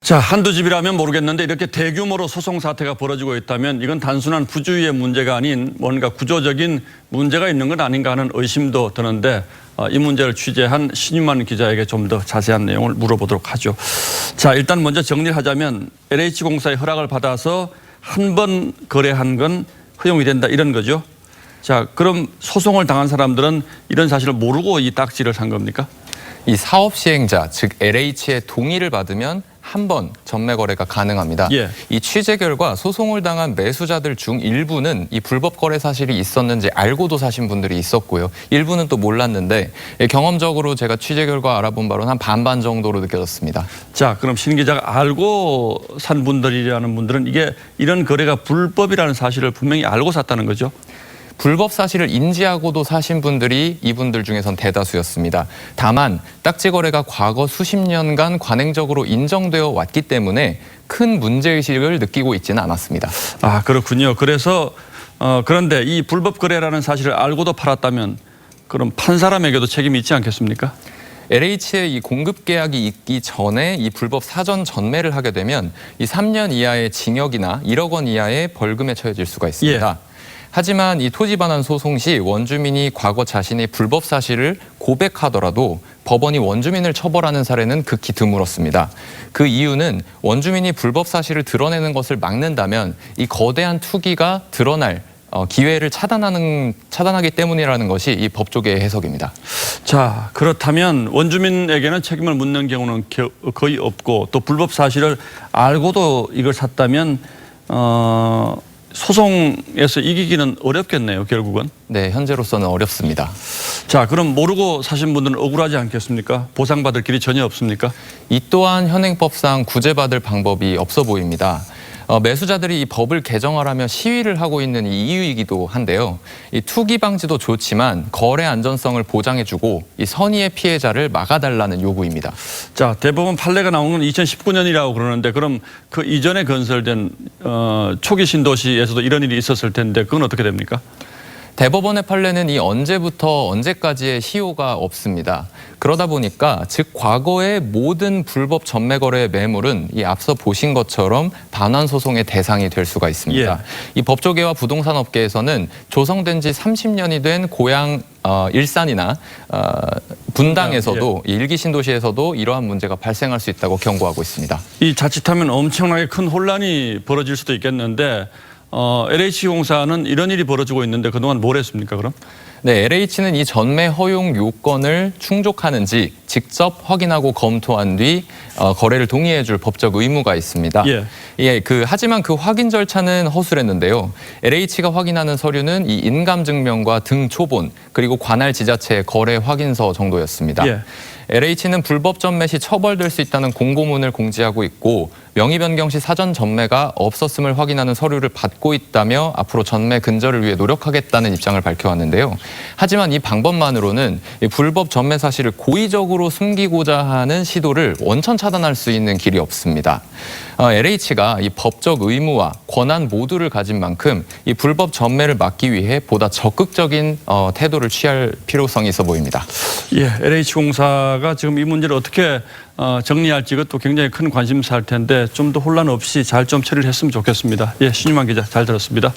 자, 한두 집이라면 모르겠는데 이렇게 대규모로 소송 사태가 벌어지고 있다면 이건 단순한 부주의의 문제가 아닌 뭔가 구조적인 문제가 있는 건 아닌가 하는 의심도 드는데 이 문제를 취재한 신유만 기자에게 좀 더 자세한 내용을 물어보도록 하죠. 자, 일단 먼저 정리를 하자면 LH공사의 허락을 받아서 한 번 거래한 건 허용이 된다 이런 거죠. 자, 그럼 소송을 당한 사람들은 이런 사실을 모르고 이 딱지를 산 겁니까? 이 사업 시행자, 즉 LH의 동의를 받으면 한 번 전매 거래가 가능합니다. 예. 이 취재 결과 소송을 당한 매수자들 중 일부는 이 불법 거래 사실이 있었는지 알고도 사신 분들이 있었고요. 일부는 또 몰랐는데 경험적으로 제가 취재 결과 알아본 바로는 한 반반 정도로 느껴졌습니다. 자, 그럼 신 기자가 알고 산 분들이라는 분들은 이게 이런 거래가 불법이라는 사실을 분명히 알고 샀다는 거죠? 불법 사실을 인지하고도 사신 분들이 이분들 중에선 대다수였습니다. 다만 딱지 거래가 과거 수십 년간 관행적으로 인정되어 왔기 때문에 큰 문제의식을 느끼고 있지는 않았습니다. 아, 그렇군요. 그래서 그런데 이 불법 거래라는 사실을 알고도 팔았다면 그럼 판 사람에게도 책임이 있지 않겠습니까? LH의 이 공급 계약이 있기 전에 이 불법 사전 전매를 하게 되면 이 3년 이하의 징역이나 1억 원 이하의 벌금에 처해질 수가 있습니다. 예. 하지만 이 토지 반환 소송 시 원주민이 과거 자신의 불법 사실을 고백하더라도 법원이 원주민을 처벌하는 사례는 극히 드물었습니다. 그 이유는 원주민이 불법 사실을 드러내는 것을 막는다면 이 거대한 투기가 드러날 기회를 차단하기 때문이라는 것이 이 법조계의 해석입니다. 자, 그렇다면 원주민에게는 책임을 묻는 경우는 거의 없고 또 불법 사실을 알고도 이걸 샀다면 소송에서 이기기는 어렵겠네요, 결국은. 네, 현재로서는 어렵습니다. 자, 그럼 모르고 사신 분들은 억울하지 않겠습니까? 보상받을 길이 전혀 없습니까? 이 또한 현행법상 구제받을 방법이 없어 보입니다. 매수자들이 이 법을 개정하라며 시위를 하고 있는 이 이유이기도 한데요. 이 투기 방지도 좋지만 거래 안전성을 보장해주고 이 선의의 피해자를 막아달라는 요구입니다. 자, 대법원 판례가 나온 건 2019년이라고 그러는데 그럼 그 이전에 건설된 초기 신도시에서도 이런 일이 있었을 텐데 그건 어떻게 됩니까? 대법원의 판례는 이 언제부터 언제까지의 시효가 없습니다. 그러다 보니까 즉 과거의 모든 불법 전매 거래의 매물은 이 앞서 보신 것처럼 반환 소송의 대상이 될 수가 있습니다. 예. 이 법조계와 부동산 업계에서는 조성된 지 30년이 된 고향 일산이나 분당에서도 예. 일기 신도시에서도 이러한 문제가 발생할 수 있다고 경고하고 있습니다. 이 자칫하면 엄청나게 큰 혼란이 벌어질 수도 있겠는데 LH공사는 이런 일이 벌어지고 있는데 그동안 뭘 했습니까, 그럼? 네, LH는 이 전매 허용 요건을 충족하는지 직접 확인하고 검토한 뒤 거래를 동의해줄 법적 의무가 있습니다. 예. 하지만 그 확인 절차는 허술했는데요. LH가 확인하는 서류는 이 인감증명과 등 초본 그리고 관할 지자체의 거래 확인서 정도였습니다. 예. LH는 불법 전매 시 처벌될 수 있다는 공고문을 공지하고 있고 명의 변경 시 사전 전매가 없었음을 확인하는 서류를 받고 있다며 앞으로 전매 근절을 위해 노력하겠다는 입장을 밝혀왔는데요. 하지만 이 방법만으로는 이 불법 전매 사실을 고의적으로 숨기고자 하는 시도를 원천 차단할 수 있는 길이 없습니다. LH가 이 법적 의무와 권한 모두를 가진 만큼 이 불법 전매를 막기 위해 보다 적극적인 태도를 취할 필요성이 있어 보입니다. 예, LH공사가 지금 이 문제를 어떻게 정리할지 이것도 굉장히 큰 관심사일 텐데 좀 더 혼란 없이 잘 좀 처리를 했으면 좋겠습니다. 예, 신유만 기자 잘 들었습니다.